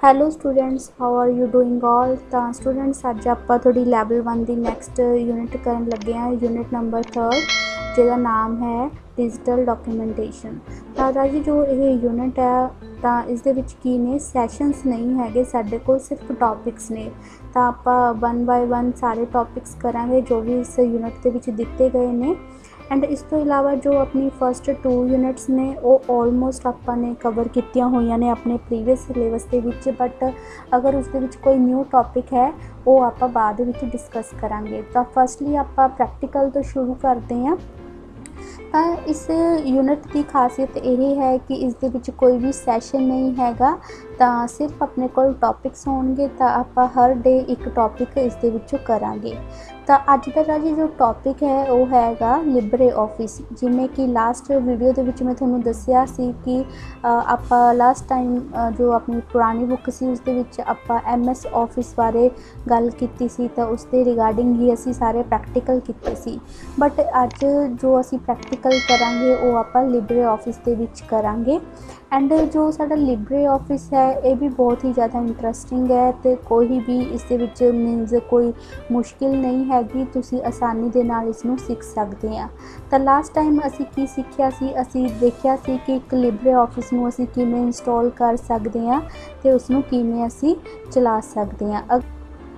Hello students, how are you doing all. ਤਾਂ students ਅੱਜ ਆਪਾਂ ਤੁਹਾਡੀ ਲੈਵਲ 1 ਦੀ ਨੈਕਸਟ ਯੂਨਿਟ ਕਰਨ ਲੱਗੇ ਹਾਂ, ਯੂਨਿਟ ਨੰਬਰ 3 ਜਿਹਦਾ ਨਾਮ ਹੈ ਡਿਜੀਟਲ ਡਾਕੂਮੈਂਟੇਸ਼ਨ। ਤਾਂ ਰਾਜੀ ਜੋ ਇਹ ਯੂਨਿਟ ਹੈ ਤਾਂ ਇਸ ਦੇ ਵਿੱਚ ਕੀ ਨੇ, ਸੈਸ਼ਨਸ ਨਹੀਂ ਹੈਗੇ ਸਾਡੇ ਕੋਲ, ਸਿਰਫ ਟੌਪਿਕਸ ਨੇ। ਤਾਂ ਆਪਾਂ 1 ਬਾਏ 1 ਸਾਰੇ ਟੌਪਿਕਸ ਕਰਾਂਗੇ ਜੋ ਵੀ ਇਸ ਯੂਨਿਟ ਦੇ ਵਿੱਚ ਦਿੱਤੇ ਗਏ ਨੇ। ਐਂਡ ਇਸ ਤੋਂ ਇਲਾਵਾ ਜੋ ਆਪਣੀ ਫਸਟ 2 ਯੂਨਿਟਸ ਨੇ ਉਹ ਆਲਮੋਸਟ ਆਪਾਂ ਨੇ ਕਵਰ ਕੀਤੀਆਂ ਹੋਈਆਂ ਨੇ ਆਪਣੇ ਪ੍ਰੀਵੀਅਸ ਸਿਲੇਬਸ ਦੇ ਵਿੱਚ, ਬਟ ਅਗਰ ਉਸ ਦੇ ਵਿੱਚ ਕੋਈ ਨਿਊ ਟੌਪਿਕ ਹੈ ਉਹ ਆਪਾਂ ਬਾਅਦ ਵਿੱਚ ਡਿਸਕਸ ਕਰਾਂਗੇ। ਤਾਂ ਫਸਟਲੀ ਆਪਾਂ ਪ੍ਰੈਕਟੀਕਲ ਤੋਂ ਸ਼ੁਰੂ ਕਰਦੇ ਹਾਂ। ਤਾਂ ਇਸ ਯੂਨਿਟ ਦੀ ਖਾਸੀਅਤ ਇਹ ਹੈ ਕਿ ਇਸ ਦੇ ਵਿੱਚ ਕੋਈ ਵੀ ਸੈਸ਼ਨ ਨਹੀਂ ਹੈਗਾ, ਤਾਂ ਸਿਰਫ ਆਪਣੇ ਕੋਲ ਟੌਪਿਕਸ ਹੋਣਗੇ। ਤਾਂ ਆਪਾਂ ਹਰ ਡੇ ਇੱਕ ਟੌਪਿਕ ਇਸ ਦੇ ਵਿੱਚੋਂ ਕਰਾਂਗੇ। ਤਾਂ ਅੱਜ ਦਾ ਰਾਜੀ ਜੋ ਟੌਪਿਕ ਹੈ ਉਹ ਹੈਗਾ ਲਿਬਰੇ ਆਫਿਸ। ਜਿਵੇਂ ਕਿ ਲਾਸਟ ਵੀਡੀਓ ਦੇ ਵਿੱਚ ਮੈਂ ਤੁਹਾਨੂੰ ਦੱਸਿਆ ਸੀ ਕਿ ਆਪਾਂ ਲਾਸਟ ਟਾਈਮ ਜੋ ਆਪਣੀ ਪੁਰਾਣੀ ਬੁੱਕ ਸੀ ਉਸ ਦੇ ਵਿੱਚ ਆਪਾਂ MS ਆਫਿਸ ਬਾਰੇ ਗੱਲ ਕੀਤੀ ਸੀ, ਤਾਂ ਉਸ ਦੇ ਰਿਗਾਰਡਿੰਗ ਹੀ ਅਸੀਂ ਸਾਰੇ ਪ੍ਰੈਕਟੀਕਲ ਕੀਤੇ ਸੀ। ਬਟ ਅੱਜ ਜੋ ਅਸੀਂ ਪ੍ਰੈਕਟੀਕਲ ਕਰਾਂਗੇ ਉਹ ਆਪਾਂ ਲਿਬਰੇ ਆਫਿਸ ਦੇ ਵਿੱਚ ਕਰਾਂਗੇ। ਐਂਡ ਜੋ ਸਾਡਾ ਲਿਬਰੇ ਆਫਿਸ ਹੈ ਇਹ ਵੀ ਬਹੁਤ ਹੀ ਜ਼ਿਆਦਾ ਇੰਟਰਸਟਿੰਗ ਹੈ, ਅਤੇ ਕੋਈ ਵੀ ਇਸ ਦੇ ਵਿੱਚ ਮੀਨਜ਼ ਕੋਈ ਮੁਸ਼ਕਿਲ ਨਹੀਂ ਹੈਗੀ, ਤੁਸੀਂ ਆਸਾਨੀ ਦੇ ਨਾਲ ਇਸ ਨੂੰ ਸਿੱਖ ਸਕਦੇ ਹਾਂ। ਤਾਂ ਲਾਸਟ ਟਾਈਮ ਅਸੀਂ ਕੀ ਸਿੱਖਿਆ ਸੀ, ਅਸੀਂ ਦੇਖਿਆ ਸੀ ਕਿ ਇੱਕ ਲਿਬਰੇ ਆਫਿਸ ਨੂੰ ਅਸੀਂ ਕਿਵੇਂ ਇੰਸਟਾਲ ਕਰ ਸਕਦੇ ਹਾਂ ਅਤੇ ਉਸ ਨੂੰ ਕਿਵੇਂ ਅਸੀਂ ਚਲਾ ਸਕਦੇ ਹਾਂ।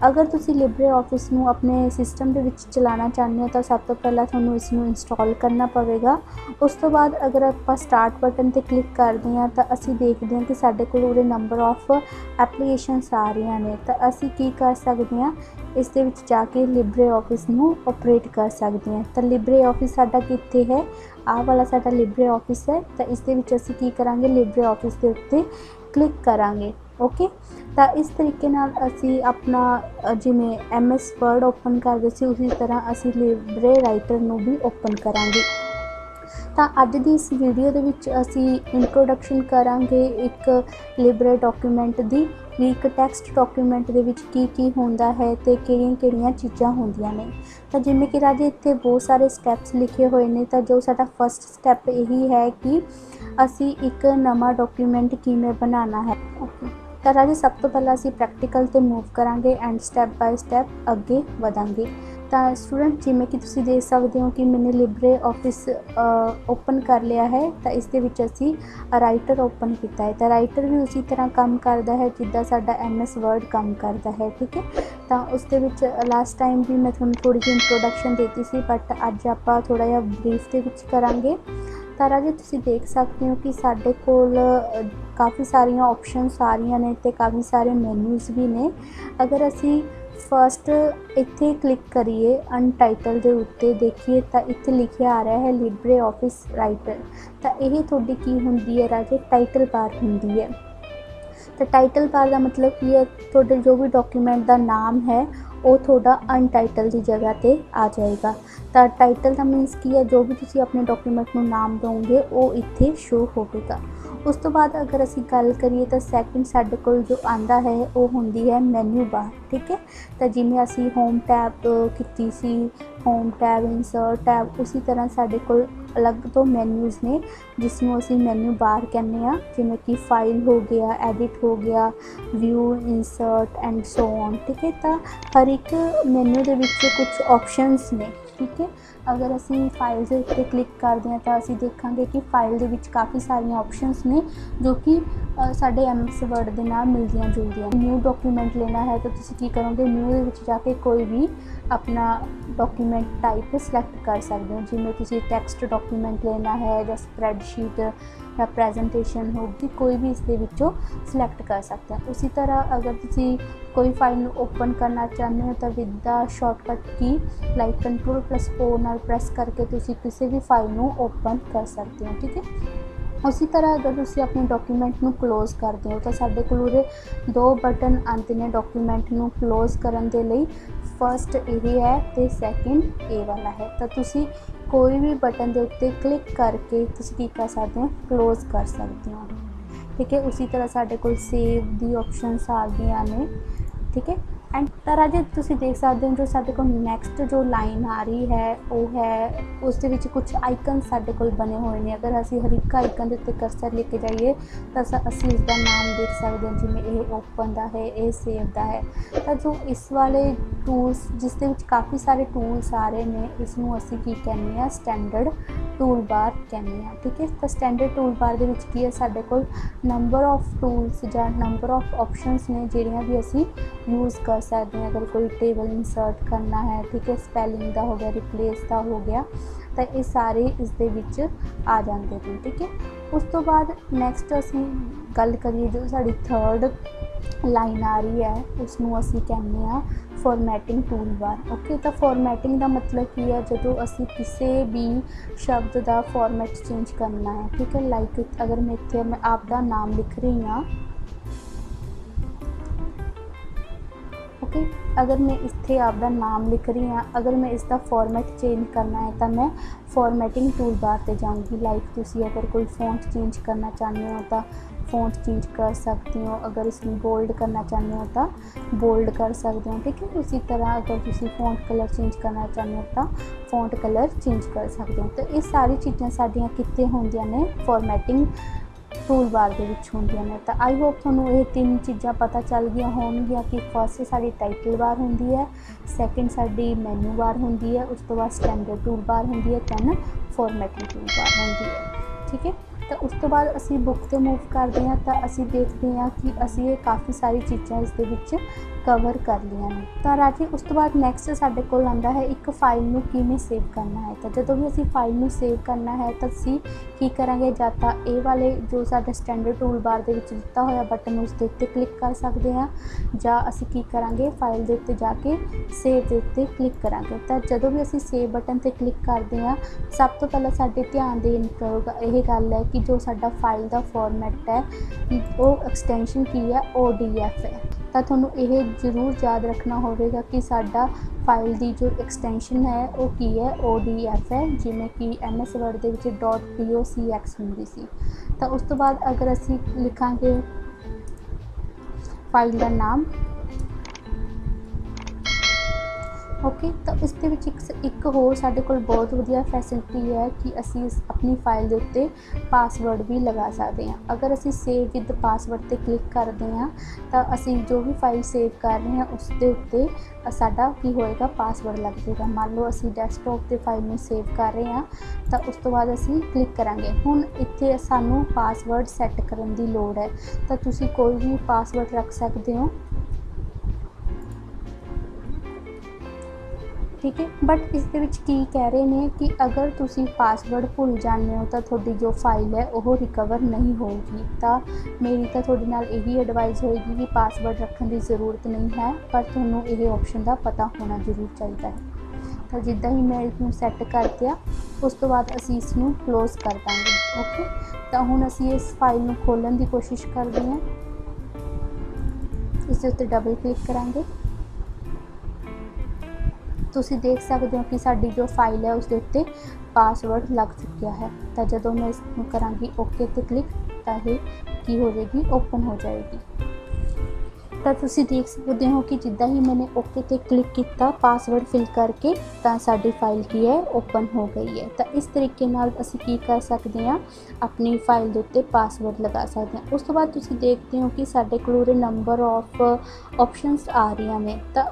ਅਗਰ ਤੁਸੀਂ ਲਿਬਰੇ ਆਫਿਸ ਨੂੰ ਆਪਣੇ ਸਿਸਟਮ ਦੇ ਵਿੱਚ ਚਲਾਉਣਾ ਚਾਹੁੰਦੇ ਹੋ ਤਾਂ ਸਭ ਤੋਂ ਪਹਿਲਾਂ ਤੁਹਾਨੂੰ ਇਸ ਨੂੰ ਇੰਸਟਾਲ ਕਰਨਾ ਪਵੇਗਾ। ਉਸ ਤੋਂ ਬਾਅਦ ਅਗਰ ਆਪਾਂ ਸਟਾਰਟ ਬਟਨ 'ਤੇ ਕਲਿੱਕ ਕਰਦੇ ਹਾਂ ਤਾਂ ਅਸੀਂ ਦੇਖਦੇ ਹਾਂ ਕਿ ਸਾਡੇ ਕੋਲ ਉਹਦੇ ਨੰਬਰ ਆਫ ਐਪਲੀਕੇਸ਼ਨਸ ਆ ਰਹੀਆਂ ਨੇ। ਤਾਂ ਅਸੀਂ ਕੀ ਕਰ ਸਕਦੇ ਹਾਂ, ਇਸ ਦੇ ਵਿੱਚ ਜਾ ਕੇ ਲਿਬਰੇ ਆਫਿਸ ਨੂੰ ਓਪਰੇਟ ਕਰ ਸਕਦੇ ਹਾਂ। ਤਾਂ ਲਿਬਰੇ ਆਫਿਸ ਸਾਡਾ ਕਿੱਥੇ ਹੈ, ਆਹ ਵਾਲਾ ਸਾਡਾ ਲਿਬਰੇ ਆਫਿਸ ਹੈ। ਤਾਂ ਇਸ ਦੇ ਵਿੱਚ ਅਸੀਂ ਕੀ ਕਰਾਂਗੇ, ਲਿਬਰੇ ਆਫਿਸ ਦੇ ਉੱਤੇ ਕਲਿੱਕ ਕਰਾਂਗੇ। ਓਕੇ, ਤਾਂ ਇਸ ਤਰੀਕੇ ਨਾਲ ਅਸੀਂ ਆਪਣਾ ਜਿਵੇਂ MS ਵਰਡ ਓਪਨ ਕਰਦੇ ਸੀ ਉਸੇ ਤਰ੍ਹਾਂ ਅਸੀਂ ਲਿਬਰੇ ਰਾਈਟਰ ਨੂੰ ਵੀ ਓਪਨ ਕਰਾਂਗੇ। ਤਾਂ ਅੱਜ ਦੀ ਇਸ ਵੀਡੀਓ ਦੇ ਵਿੱਚ ਅਸੀਂ ਇੰਟਰੋਡਕਸ਼ਨ ਕਰਾਂਗੇ ਇੱਕ ਲਿਬਰੇ ਡਾਕੂਮੈਂਟ ਦੀ, ਵੀ ਇੱਕ ਟੈਕਸਟ ਡਾਕੂਮੈਂਟ ਦੇ ਵਿੱਚ ਕੀ ਕੀ ਹੁੰਦਾ ਹੈ ਅਤੇ ਕਿਹੜੀਆਂ ਚੀਜ਼ਾਂ ਹੁੰਦੀਆਂ ਨੇ। ਤਾਂ ਜਿਵੇਂ ਕਿ ਰਾਜੇ ਇੱਥੇ ਬਹੁਤ ਸਾਰੇ ਸਟੈਪਸ ਲਿਖੇ ਹੋਏ ਨੇ, ਤਾਂ ਜੋ ਸਾਡਾ ਫਸਟ ਸਟੈਪ ਇਹੀ ਹੈ ਕਿ ਅਸੀਂ ਇੱਕ ਨਵਾਂ ਡਾਕੂਮੈਂਟ ਕਿਵੇਂ ਬਣਾਉਣਾ ਹੈ। ਓਕੇ, ਤਾਂ ਰਾਜੇ ਸਭ ਤੋਂ ਪਹਿਲਾਂ ਅਸੀਂ ਪ੍ਰੈਕਟੀਕਲ 'ਤੇ ਮੂਵ ਕਰਾਂਗੇ ਐਂਡ ਸਟੈਪ ਬਾਏ ਸਟੈਪ ਅੱਗੇ ਵਧਾਂਗੇ। ਤਾਂ ਸਟੂਡੈਂਟ ਜਿਵੇਂ ਕਿ ਤੁਸੀਂ ਦੇਖ ਸਕਦੇ ਹੋ ਕਿ ਮੈंने ਲਿਬਰੇ ਆਫਿਸ ਓਪਨ ਕਰ ਲਿਆ ਹੈ। ਤਾਂ ਇਸ ਦੇ ਵਿੱਚ ਅਸੀਂ ਰਾਈਟਰ ਓਪਨ ਕੀਤਾ ਹੈ। ਤਾਂ ਰਾਈਟਰ ਵੀ ਉਸੇ ਤਰ੍ਹਾਂ ਕੰਮ ਕਰਦਾ ਹੈ ਜਿੱਦਾਂ ਸਾਡਾ MS ਵਰਡ ਕੰਮ ਕਰਦਾ ਹੈ। ਠੀਕ ਹੈ, ਤਾਂ ਉਸ ਦੇ ਵਿੱਚ ਲਾਸਟ ਟਾਈਮ ਵੀ ਮੈਂ ਤੁਹਾਨੂੰ ਥੋੜ੍ਹੀ ਜਿਹੀ ਇੰਟਰੋਡਕਸ਼ਨ ਦਿੱਤੀ ਸੀ, ਬਟ ਅੱਜ ਆਪਾਂ ਥੋੜ੍ਹਾ ਜਿਹਾ ਬਰੀਫ ਦੇ ਵਿੱਚ ਕਰਾਂਗੇ। ਤਾਂ ਰਾਜੇ ਤੁਸੀਂ ਦੇਖ ਸਕਦੇ ਹੋ ਕਿ ਸਾਡੇ ਕੋਲ ਕਾਫੀ ਸਾਰੀਆਂ ਆਪਸ਼ਨਸ ਆ ਰਹੀਆਂ ਨੇ ਅਤੇ ਕਾਫੀ ਸਾਰੇ ਮੈਨਿਊਜ਼ ਵੀ ਨੇ। ਅਗਰ ਅਸੀਂ ਫਸਟ ਇੱਥੇ ਕਲਿੱਕ ਕਰੀਏ ਅਨਟਾਈਟਲ ਦੇ ਉੱਤੇ ਦੇਖੀਏ ਤਾਂ ਇੱਥੇ ਲਿਖਿਆ ਆ ਰਿਹਾ ਹੈ ਲਿਬਰੇ ਆਫਿਸ ਰਾਈਟਰ। ਤਾਂ ਇਹ ਤੁਹਾਡੀ ਕੀ ਹੁੰਦੀ ਹੈ ਰਾਜੇ, ਟਾਈਟਲ ਬਾਰ ਹੁੰਦੀ ਹੈ। ਤਾਂ ਟਾਈਟਲ ਬਾਰ ਦਾ ਮਤਲਬ ਕੀ ਹੈ, ਤੁਹਾਡੇ ਜੋ ਵੀ ਡਾਕੂਮੈਂਟ ਦਾ ਨਾਮ ਹੈ ਉਹ ਤੁਹਾਡਾ ਅਨਟਾਈਟਲ ਦੀ ਜਗ੍ਹਾ 'ਤੇ ਆ ਜਾਏਗਾ। ਤਾਂ ਟਾਈਟਲ ਦਾ ਮੀਨਸ ਕੀ ਹੈ, ਜੋ ਵੀ ਤੁਸੀਂ ਆਪਣੇ ਡਾਕੂਮੈਂਟ ਨੂੰ ਨਾਮ ਦਿਓਗੇ ਉਹ ਇੱਥੇ ਸ਼ੋ ਹੋਵੇਗਾ। ਉਸ ਤੋਂ ਬਾਅਦ ਅਗਰ ਅਸੀਂ ਗੱਲ ਕਰੀਏ ਤਾਂ ਸੈਕਿੰਡ ਸਾਡੇ ਕੋਲ ਜੋ ਆਉਂਦਾ ਹੈ ਉਹ ਹੁੰਦੀ ਹੈ ਮੈਨਿਊ ਬਾਰ। ਠੀਕ ਹੈ, ਤਾਂ ਜਿਵੇਂ ਅਸੀਂ ਹੋਮ ਟੈਬ ਕੀਤੀ ਸੀ, ਹੋਮ ਟੈਬ, ਇਨਸਰਟ ਟੈਬ, ਉਸੇ ਤਰ੍ਹਾਂ ਸਾਡੇ ਕੋਲ ਅਲੱਗ ਤੋਂ ਮੈਨਿਊਜ਼ ਨੇ ਜਿਸ ਨੂੰ ਅਸੀਂ ਮੈਨਿਊ ਬਾਰ ਕਹਿੰਦੇ ਹਾਂ। ਜਿਵੇਂ ਕਿ ਫਾਈਲ ਹੋ ਗਿਆ, ਐਡਿਟ ਹੋ ਗਿਆ, view, insert and so on. ਠੀਕ ਹੈ, ਤਾਂ ਹਰ ਇੱਕ ਮੈਨਿਊ ਦੇ ਵਿੱਚ ਕੁਝ ਆਪਸ਼ਨਸ ਨੇ। ਠੀਕ ਹੈ, ਅਗਰ ਅਸੀਂ ਫਾਈਲ ਦੇ ਉੱਤੇ ਕਲਿੱਕ ਕਰਦੇ ਹਾਂ ਤਾਂ ਅਸੀਂ ਦੇਖਾਂਗੇ ਕਿ ਫਾਈਲ ਦੇ ਵਿੱਚ ਕਾਫੀ ਸਾਰੀਆਂ ਆਪਸ਼ਨਸ ਨੇ ਜੋ ਕਿ ਸਾਡੇ MS ਵਰਡ ਦੇ ਨਾਲ ਮਿਲਦੀਆਂ ਜੁਲਦੀਆਂ। ਨਿਊ ਡਾਕੂਮੈਂਟ ਲੈਣਾ ਹੈ ਤਾਂ ਤੁਸੀਂ ਕੀ ਕਰੋਗੇ, ਨਿਊ ਦੇ ਵਿੱਚ ਜਾ ਕੇ ਕੋਈ ਵੀ ਆਪਣਾ ਡਾਕੂਮੈਂਟ ਟਾਈਪ ਸਿਲੈਕਟ ਕਰ ਸਕਦੇ ਹੋ। ਜਿਵੇਂ ਤੁਸੀਂ ਟੈਕਸਟ ਡਾਕੂਮੈਂਟ ਲੈਣਾ ਹੈ ਜਾਂ ਸਪਰੈਡਸ਼ੀਟ ਜਾਂ ਪ੍ਰੈਜੈਂਟੇਸ਼ਨ ਹੋਊਗੀ, ਕੋਈ ਵੀ ਇਸ ਦੇ ਵਿੱਚੋਂ ਸਿਲੈਕਟ ਕਰ ਸਕਦੇ ਹੋ। ਉਸੇ ਤਰ੍ਹਾਂ ਅਗਰ ਤੁਸੀਂ ਕੋਈ ਫਾਈਲ ਨੂੰ ਓਪਨ ਕਰਨਾ ਚਾਹੁੰਦੇ ਹੋ ਤਾਂ with the shortcut Ki like Ctrl+O ਨਾਲ ਪ੍ਰੈਸ ਕਰਕੇ ਤੁਸੀਂ ਕਿਸੇ ਵੀ ਫਾਈਲ ਨੂੰ ਓਪਨ ਕਰ ਸਕਦੇ ਹੋ। ਠੀਕ ਹੈ, ਉਸੇ ਤਰ੍ਹਾਂ ਅਗਰ ਤੁਸੀਂ ਆਪਣੇ ਡਾਕੂਮੈਂਟ ਨੂੰ ਕਲੋਜ਼ ਕਰਦੇ ਹੋ ਤਾਂ ਸਾਡੇ ਕੋਲ ਉਹਦੇ 2 ਬਟਨ ਆਉਂਦੇ ਨੇ ਡਾਕੂਮੈਂਟ ਨੂੰ ਕਲੋਜ਼ ਕਰਨ ਦੇ ਲਈ। ਫਸਟ ਇਹ ਹੈ ਅਤੇ ਸੈਕਿੰਡ ਇਹ ਵਾਲਾ ਹੈ। ਤਾਂ ਤੁਸੀਂ ਕੋਈ ਵੀ ਬਟਨ ਦੇ ਉੱਤੇ ਕਲਿੱਕ ਕਰਕੇ ਤੁਸੀਂ ਕੀ ਕਰ ਸਕਦੇ ਹੋ, ਕਲੋਜ਼ ਕਰ ਸਕਦੇ ਹੋ। ਠੀਕ ਹੈ, ਉਸੇ ਤਰ੍ਹਾਂ ਸਾਡੇ ਕੋਲ ਸੇਵ ਦੀ ਆਪਸ਼ਨਸ ਆ ਗਈਆਂ ਨੇ। ਠੀਕ ਹੈ, एंड तो राजे तुसीं देख सकते हो जो साडे कोल नैक्सट जो लाइन आ रही है वो है उस दे विच कुछ आइकन साडे कोल बने हुए हैं। अगर असीं हर एक आइकन दे उत्ते कर्सर लेके जाइए तो असीं इसका नाम देख सकते हैं, जिवें ये ओपन का है, ये सेव का है। तो जो इस वाले टूल्स जिस दे विच काफ़ी सारे टूल्स आ रहे हैं, इसनूं असीं की कहने आ स्टैंडर्ड टूल बार कहने आ। ठीक है, तो स्टैंडर्ड टूल बार दे विच की है साडे कोल नंबर ऑफ टूल्स या नंबर ऑफ ऑप्शनस ने जिहड़ियां भी असीं यूज़ कर सकते हैं। अगर कोई टेबल इंसर्ट करना है, ठीक है, स्पैलिंग का हो गया, रिप्लेस का हो गया, तो ये सारे इस दे विच आ जाते हैं। ठीक है, उस तो बाद नैक्सट असीं गल करिए जो साडी थर्ड लाइन आ रही है उसनूं असीं कहने आ फॉर्मैटिंग टूल बार। ओके, तो फॉर्मैटिंग का मतलब की है जो असीं किसी भी शब्द का फॉर्मैट चेंज करना है। ठीक है, लाइक अगर मैं इत्थे मैं आपका नाम लिख रही हाँ, ओके, अगर मैं इत्थे आपका नाम लिख रही हाँ, अगर मैं इसका फॉर्मैट चेंज करना है तो मैं फॉर्मैटिंग टूल बार पर जाऊँगी। लाइक तुसी अगर कोई फॉन्ट चेंज करना चाहते हो तो फॉन्ट चेंज कर सकते हो, अगर इसमें बोल्ड करना चाहते हो तो बोल्ड कर सकते हो। ठीक है, उसी तरह अगर तुसी फॉन्ट कलर चेंज करना चाहते हो तो फॉन्ट कलर चेंज कर सकते हो। तो ये सारी चीज़ां साडियां कित्थे होंदियां ने फॉर्मैटिंग टूल बार दे विच होंदियां ने। तो आई होप तुहानूं ये तीन चीज़ां पता चल गई होणगियां कि फर्स्ट साडी टाइटल बार होंदी है, सैकेंड साडी मैनू बार होंदी है, उस तो बाद स्टैंडर्ड टूल बार होंदी है, दैन फॉर्मैटिंग टूल बार होंदी है। ठीक है, तो उस तो बाद असी बुक ते मूव करते हैं तो असी देखते हैं कि असी ये काफ़ी सारी चीज़ां इस दे विच कवर कर लिया ने। तो राजी उस तो बाद नैक्सट साडे कोल आंदा है एक फाइल नूं किवें सेव करना है। तो जदों भी असी फाइल नूं सेव करना है तो असी की करांगे, जां तां ये वाले जो साडा स्टैंडर्ड टूल बार दे विच दित्ता होया बटन उस दे उत्ते क्लिक कर सकते हैं, जां असी की करांगे फाइल दे उत्ते जाके सेव दे उत्ते क्लिक करांगे। तो जदों भी असी सेव बटन ते क्लिक करते हैं सब तो पहले साडे ध्यान देण ये गल है कि जो साडा फाइल का फॉर्मैट है वो एक्सटेंशन की है ODF है। तो तुहानूं ये जरूर याद रखना होगा कि साडा फाइल की जो एक्सटेंशन है वो की है ODF है, जिमें कि MS वर्ड दे विच .docx हुंदी सी। तो उस तो बाद अगर असी लिखांगे फाइल का नाम, ओके, तो इस दे विच एक होर साडे कोल बहुत वधिया फैसिलिटी है कि असी अपनी फाइल के उत्ते पासवर्ड भी लगा सकते हैं। अगर असी सेव विद पासवर्ड ते क्लिक करते हैं तो असी जो भी फाइल सेव कर रहे हैं उस दे उत्ते साडा की होएगा पासवर्ड लग जाएगा। मान लो असी डैस्कटॉप ते फाइल में सेव कर रहे हैं तो उस तो बाद असी क्लिक करांगे। हुण इत्थे सानू पासवर्ड सैट करन दी लोड़ है, तो तुसी कोई भी पासवर्ड रख सकते हो। ठीक है, बट इस दे विच की कह रहे हैं कि अगर तुसी पासवर्ड भुल जाते हो तो थोड़ी जो फाइल है वो रिकवर नहीं होगी। तो मेरी तो थोड़े नाल यही एडवाइस होएगी कि पासवर्ड रखने की ज़रूरत नहीं है, पर तुहानूं ये ऑप्शन का पता होना जरूर चाहिए है। तो जिद्दां ही मैं इसनूं सैट कर दिया उस तो बाद असी इसनूं क्लोज कर देंगे। ओके, तो हुण असी इस फाइल नूं खोलण की कोशिश करते हैं, इस उत्ते डबल क्लिक करांगे। तुसी देख सकते हो कि साडी जो फाइल है उसके उत्ते पासवर्ड लग चुका है। तो जदों मैं इसनूं करांगी ओके ते क्लिक तो ये की हो जाएगी, ओपन हो जाएगी। तो तुसी देख सकते हो कि जिद्दां ही मैंने ओके ते क्लिक किया पासवर्ड फिल करके तो साडी फाइल की है ओपन हो गई है। तो इस तरीके नाल असी की कर सकते हैं, अपनी फाइल के उत्ते पासवर्ड लगा सकते हैं। उस तो बाद तुसी देखते हो कि साडे कोल नंबर ऑफ ऑप्शनस आ रही ने। तो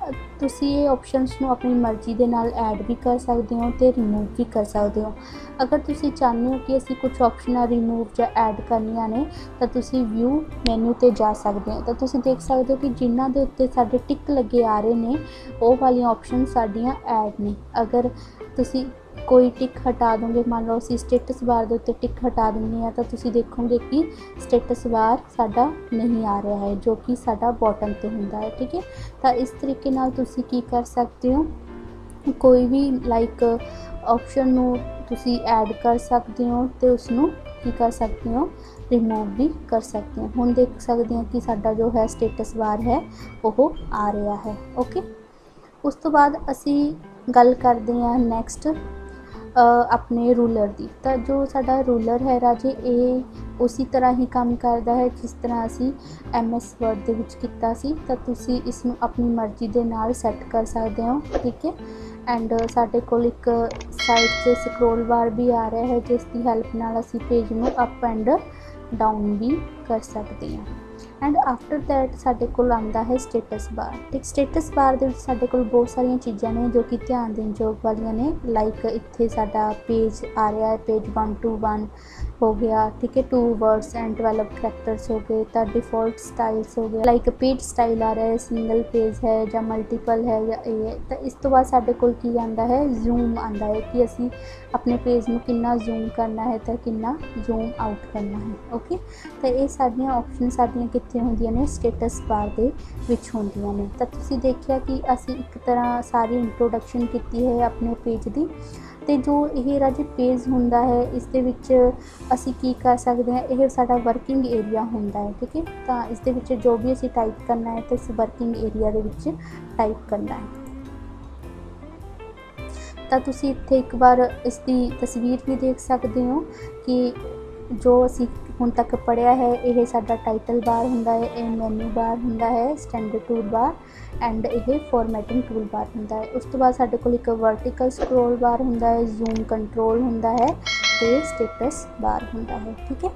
तुसी ये ऑप्शनस नूं अपनी मर्जी दे नाल ऐड भी कर सकते हो तो रिमूव भी कर सकते हो। अगर तुसी चाहते हो कि असी कुछ ऑप्शन रिमूव या ऐड करनियां ने तो तुसी व्यू मैनू ते जा सकते हो। तो तुसी देख सकते हो कि जिन्हां दे उत्ते साडे टिक लगे आ रहे ने वो वाली ऑप्शन साडियां ऐड ने। अगर तुसी कोई टिक हटा दोगे, मान लो असी स्टेटस बार के उत्ते टिक हटा देंगे हैं तो तुसी देखोगे कि स्टेटस बार साडा नहीं आ रहा है, जो कि साडा बॉटम ते हुंदा है। ठीक है, तो इस तरीके नाल तुसी की कर सकते हो, कोई भी लाइक ऑप्शन नूं तुसी ऐड कर सकते हो तो उसनूं की कर सकते हो, रिमूव भी कर सकते हो। हुण देख सकते हैं कि साडा जो है स्टेटस बार है वो आ रहा है। ओके, उस तो बाद असी गल करते हैं नैक्सट अपने रूलर की। तो जो साडा रूलर है राजे ये उसी तरह ही काम करता है जिस तरह असी MS वर्ड दे विच कीता सी। तां तुसी इसनूं अपनी मर्जी दे नाल सैट कर सकते हो, ठीक है। एंड साडे कोल एक साइड से स्क्रोल बार भी आ रहा है जिसकी हेल्प नाल असी पेज नूं अप एंड डाउन भी कर सकते हैं। एंड आफ्टर दैट साडे कोल आंदा है स्टेटस बार। ठीक, स्टेटस बार दे विच साडे कोल बहुत सारियां चीज़ां ने जो कि ध्यान देण योग वालियां ने। लाइक इत्थे साडा पेज आ रहा है, पेज 1 to 1 हो गया, ठीक है। 2 वर्ड्स एंड 12 करैक्टर्स हो गए। तो डिफॉल्ट स्टाइल्स हो गया, लाइक पेज स्टाइल आ रहा है, सिंगल पेज है या मल्टीपल है या ये। तो इस तो बाद साडे कोल की आंदा है, जूम आंदा है कि असी अपने पेज नूं कितना जूम करना है तो कितना जूम आउट करना है। ओके, तो ये सारियां ऑप्शन साडियां कित्थे होंदियां ने, स्टेटस बार दे विच होंदियां ने। तो तुसीं देखिया कि असी एक तरह सारी इंट्रोडक्शन कीती है अपने पेज दी। तो जो ये राजे पेज हुंदा है इस दे विच असी की कर सकते हैं, यह साडा वर्किंग एरिया हुंदा है, ठीक है। तो इस दे विच जो भी असी टाइप करना है तो इस working area they which type करना है। तो तुसी इत्थे एक बार इसकी तस्वीर भी देख सकते हो कि जो असी हुण तक पढ़िया है यह साडा टाइटल बार हुंदा है, यह मैन्यू बार हुंदा है, स्टैंडर्ड टूल बार एंड यह फॉर्मैटिंग टूल बार हुंदा है। उस तो बाद साडे कोल एक वर्टिकल स्क्रोल बार हुंदा है, जूम कंट्रोल हुंदा है ते स्टेटस बार हुंदा है, ठीक है।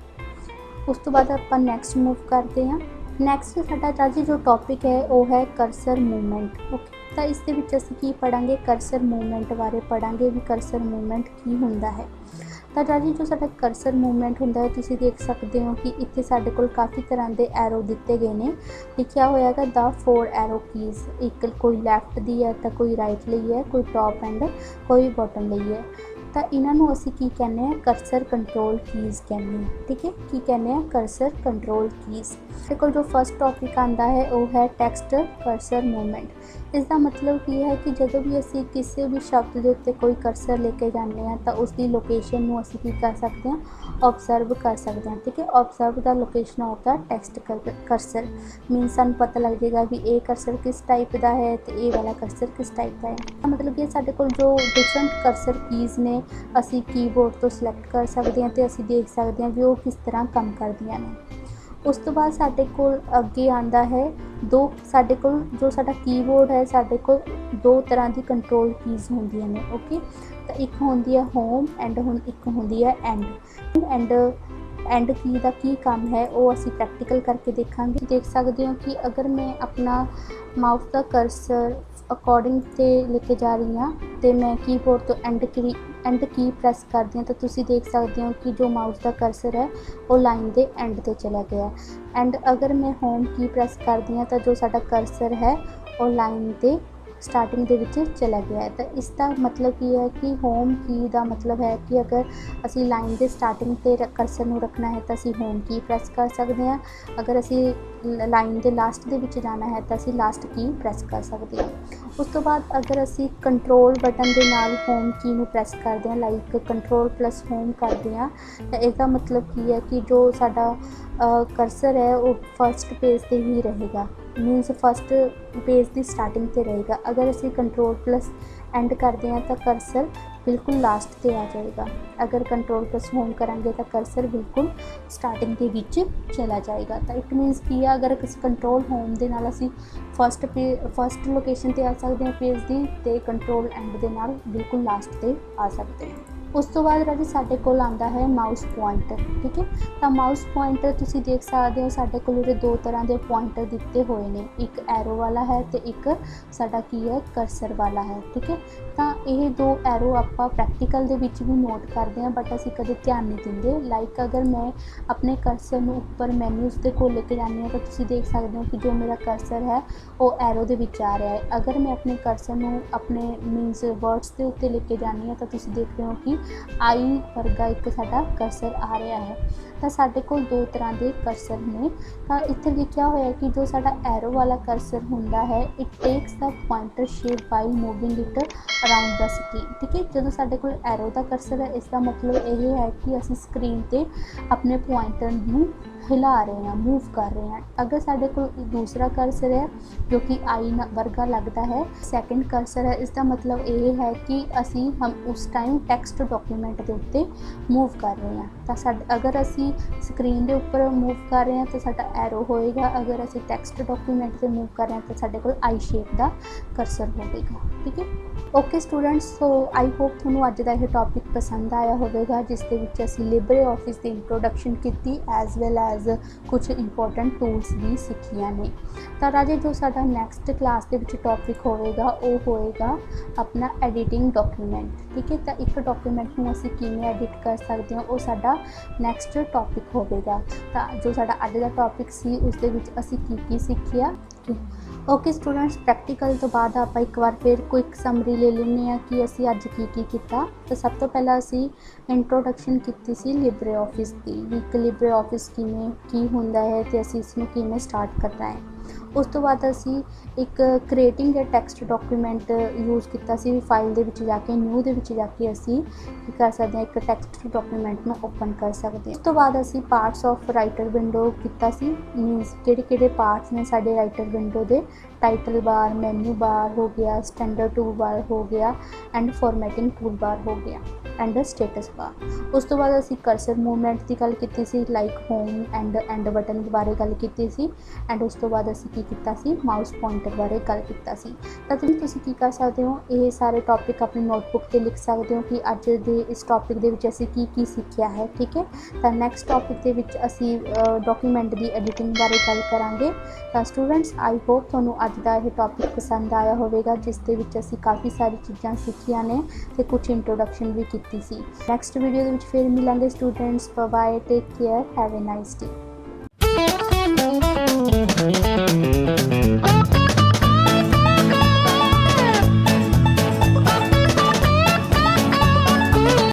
उस तो बाद आपां नैक्सट मूव करते हैं। नैक्सट साडा राजी जो टॉपिक है वो है कर्सर मूवमेंट। ओके, तो इस दे विच असीं की पढ़ांगे, कर्सर मूवमेंट बारे पढ़ांगे भी कर्सर मूवमेंट की हुंदा है। तो राजी जो साडा कर्सर मूवमेंट हुंदा है तुसीं देख सकते हो कि इत्थे साडे कोल काफ़ी तरह के एरो दिते गए ने। लिखिया होया है द 4 एरो कीज़, एक कोई लैफ्ट दी है तो कोई राइट लई है, कोई टॉप एंड कोई बॉटम लई है। तो इन्हों असी की कहने हैं, कर्सर कंट्रोल कीज़ कहने हैं, ठीक है। की कहने हैं, कर्सर कंट्रोल कीज़। देखो जो फर्स्ट टॉपिक आंदा है वो है टैक्सट कर्सर मूवमेंट। इसका मतलब ये है कि जो भी असी किसी भी शब्द के उत्ते कोई कर्सर लेके जाने हैं तो उसकी लोकेशन में असी की कर सकते हैं, ऑबजर्व कर सकते हैं, ठीक है। Observe the location of the text cursor मीनस सानूं पता लग जाएगा भी ये कर्सर किस टाइप का है तो ये वाला कर्सर किस टाइप का है। मतलब कि साडे कोल जो डिफरेंट कर्सर कीज़ ने असी कीबोर्ड तो सिलेक्ट कर सकते हैं तो असी देख सकते हैं भी वो किस तरह काम करदियां ने। उस तो बाद साडे कोल अगे आंदा है साडे कोल जो साडा कीबोर्ड है साडे कोल 2 तरह की कंट्रोल कीज़ होंदियां ने। ओके, तो एक होंदी है होम एंड एक होंदी है एंड की दा की काम है वो असी प्रैक्टिकल करके देखांगे। देख सकते हो कि अगर मैं अपना माउस का कर्सर अकॉर्डिंग से लेके जा रही हाँ तो मैं कीबोर्ड तो एंड की प्रेस करती हूँ तो तुसी देख सकते हो कि जो माउस का कर्सर है वो लाइन के एंड ते चला गया। एंड अगर मैं होम की प्रेस करती हूँ तो जो साडा कर्सर है वो लाइन के स्टार्टिंग दे विच चला गया है। तो इसका मतलब ये है कि होम की का मतलब है कि अगर असी लाइन के स्टार्टिंग ते कर्सर नूं रखना है तो असी होम की प्रेस कर सकते हैं, अगर असी लाइन के लास्ट दे विच जाना है तो असी लास्ट की प्रेस कर सकते हैं। उस तो बाद अगर असी कंट्रोल बटन के नाल होम की नूं प्रेस करते हैं, लाइक कंट्रोल प्लस होम करते हैं, तो इसका मतलब की है कि जो साडा कर्सर है वो फर्स्ट पेज से ही रहेगा, मीनस फर्स्ट पेज की स्टार्टिंग से रहेगा। अगर असी कंट्रोल प्लस एंड करते हैं तो कर्सर बिल्कुल लास्ट पे आ जाएगा, अगर कंट्रोल प्लस होम करांगे तो कर्सर बिल्कुल स्टार्टिंग के विच चला जाएगा। तो इट मीनस की है अगर किसी कंट्रोल होम के नाल असी फर्स्ट लोकेशन पर आ सकते हैं पेज की, तो कंट्रोल एंड के नाल बिल्कुल लास्ट पे आ सकते हैं। उस तो बाद राजी साडे कोल आंदा है माउस पॉइंटर, ठीक है। तो माउस पॉइंटर तुसी देख सकते हो साडे कोल उहदे 2 तरह के पॉइंटर दिते हुए हैं, एक एरो वाला है तो एक साडा की है कर्सर वाला है, ठीक है। तो ये 2 एरो आपां प्रैक्टिकल दे विच भी नोट करते हैं बट असी कदे ध्यान नहीं देंगे। लाइक अगर मैं अपने कर्सर नूं उपर मैन्यूज़ दे कोल लेके जानी हूं तो तुसी देख सकते हो कि जो मेरा कर्सर है वो एरो दे विच आ रहा है। अगर मैं अपने कर्सर नूं अपने मीनस वर्ड्स के उत्ते लेके जानी है तो तुसी देखते हो कि आई वर्गा एक साडा कर्सर आ रहा है। तो साडे कोल 2 तरह के कर्सर ने। तो इत्थे लिखिया होया कि जो साडा एरो वाला कर्सर हुंदा है it takes the pointer shape by moving it around the screen, ठीक है। जो साडे कोल एरो का कर्सर है इसका मतलब ये है कि असी स्क्रीन ते अपने पॉइंटर नूं हिला रहे हैं, मूव कर रहे हैं। अगर साढ़े को दूसरा कर्सर है जो कि आई वर्गा लगता है, सैकेंड कर्सर है, इसका मतलब ये है कि असी हम उस टाइम टैक्सट डॉक्यूमेंट के उत्ते मूव कर रहे हैं। तो अगर असी स्क्रीन के उपर मूव कर रहे हैं तो साडा एरो होएगा, अगर असी टैक्सट डॉक्यूमेंट से मूव कर रहे हैं तो साडे कोल आई शेप का कर्सर होगा। ठीक है, okay students, so I hope तुहानूं अज दा यह टॉपिक पसंद आया होगा, जिस दे विच असीं लिबरे ऑफिस की इंट्रोडक्शन की एज वैल एज कुछ इंपॉर्टेंट टूल्स भी सीखिया ने। तो राजे जो साडा नैक्सट क्लास के विच टॉपिक होएगा वो होएगा अपना एडिटिंग डॉक्यूमेंट। ठीक है, तो एक डॉक्यूमेंट नूं असीं किवें एडिट कर सकते हैं वो साडा नैक्सट टॉपिक होगा। तो जो साडा अज दा टॉपिक सी उस दे विच असीं की सीखिया। ओके स्टूडेंट्स, प्रैक्टिकल तो बाद आप एक बार फिर क्विक समरी ले लें कि असी अज की किया। तो सब तो पहला असी इंट्रोडक्शन की सी लिबरे ऑफिस की, एक लिबरे ऑफिस की होंदा है तो असी इसमें किमें स्टार्ट करना है। उस तो बाद असी एक creating a text document use किया सी, फाइल दे विच जाके न्यू दे विच जाके असी की कर सकते हैं, एक टैक्सट डॉक्यूमेंट में ओपन कर सकते हैं। उस तो बाद असी पार्ट्स ऑफ राइटर विंडो किया सी, मीनस किहड़े पार्ट्स ने साडे राइटर विंडो दे, टाइटल बार, मैन्यू बार हो गया, स्टैंडर्ड टूल बार हो गया एंड फॉर्मेटिंग टूल बार हो गया एंड स्टेटस बार। उस तो बाद असी कर्सर मूवमेंट की गल की सी, लाइक होम एंड बटन के बारे गल की सी एंड उस तो बाद असी की किया सी माउस पॉइंटर बारे गल की सी। तो तुसीं की कर सकते हो, ये सारे टॉपिक अपनी नोटबुक पर लिख सकते हो कि अज दे इस टॉपिक दे विच असी की सीखिया है। ठीक है, तो नैक्सट टॉपिक दे विच असी डॉक्यूमेंट की एडिटिंग बारे गल करांगे। तो स्टूडेंट्स आई होप तुहानूं अज दा यह टॉपिक पसंद आया होगा, जिस दे विच असी काफ़ी सारी चीज़ां सीखियां ने ते कुछ इंट्रोडक्शन भी की सी। नैक्सट वीडियो दे विच फिर मिलांगे students. Bye bye, take care, have a nice day.